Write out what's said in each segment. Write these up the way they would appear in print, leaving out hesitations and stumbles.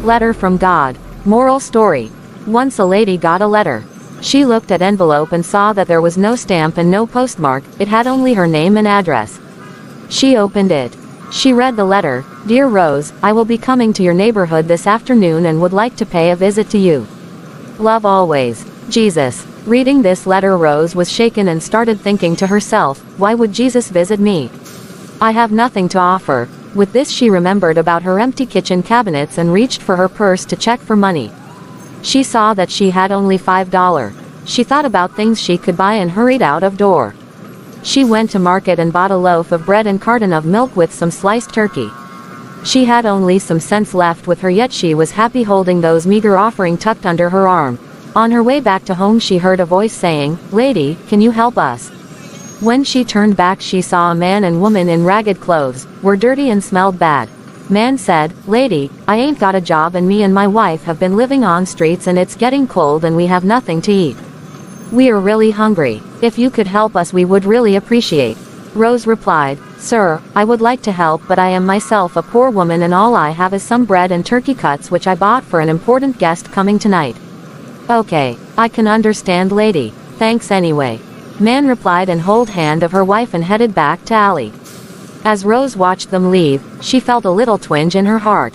Letter from God. Moral story. Once a lady got a letter. She looked at envelope and saw that there was no stamp and no postmark, it had only her name and address. She opened it. She read the letter. Dear Rose, I will be coming to your neighborhood this afternoon and would like to pay a visit to you. Love always. Jesus. Reading this letter, Rose was shaken and started thinking to herself, why would Jesus visit me? I have nothing to offer. With this she remembered about her empty kitchen cabinets and reached for her purse to check for money. She saw that she had only $5. She thought about things she could buy and hurried out of door. She went to market and bought a loaf of bread and carton of milk with some sliced turkey. She had only some cents left with her, yet she was happy holding those meager offering tucked under her arm. On her way back to home she heard a voice saying, Lady, can you help us? When she turned back she saw a man and woman in ragged clothes, were dirty and smelled bad. Man said, Lady, I ain't got a job and me and my wife have been living on streets and it's getting cold and we have nothing to eat. We are really hungry. If you could help us we would really appreciate. Rose replied, Sir, I would like to help but I am myself a poor woman and all I have is some bread and turkey cuts which I bought for an important guest coming tonight. Okay, I can understand lady. Thanks anyway. Man replied and hold hand of her wife and headed back to alley. As Rose watched them leave, she felt a little twinge in her heart.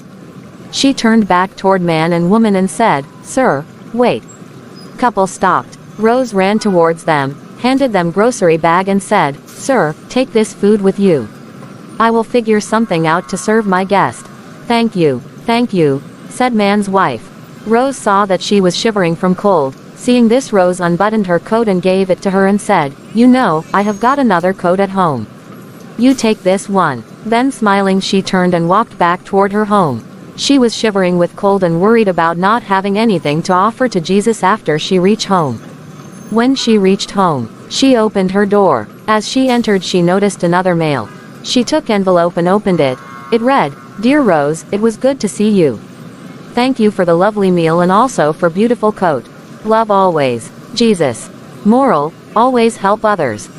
She turned back toward man and woman and said, Sir, wait. Couple stopped. Rose ran towards them, handed them grocery bag and said, Sir, take this food with you. I will figure something out to serve my guest. Thank you, said man's wife. Rose saw that she was shivering from cold. Seeing this, Rose unbuttoned her coat and gave it to her and said, You know, I have got another coat at home. You take this one. Then smiling she turned and walked back toward her home. She was shivering with cold and worried about not having anything to offer to Jesus after she reached home. When she reached home, she opened her door. As she entered she noticed another mail. She took envelope and opened it. It read, Dear Rose, it was good to see you. Thank you for the lovely meal and also for beautiful coat. Love always. Jesus. Moral, always help others.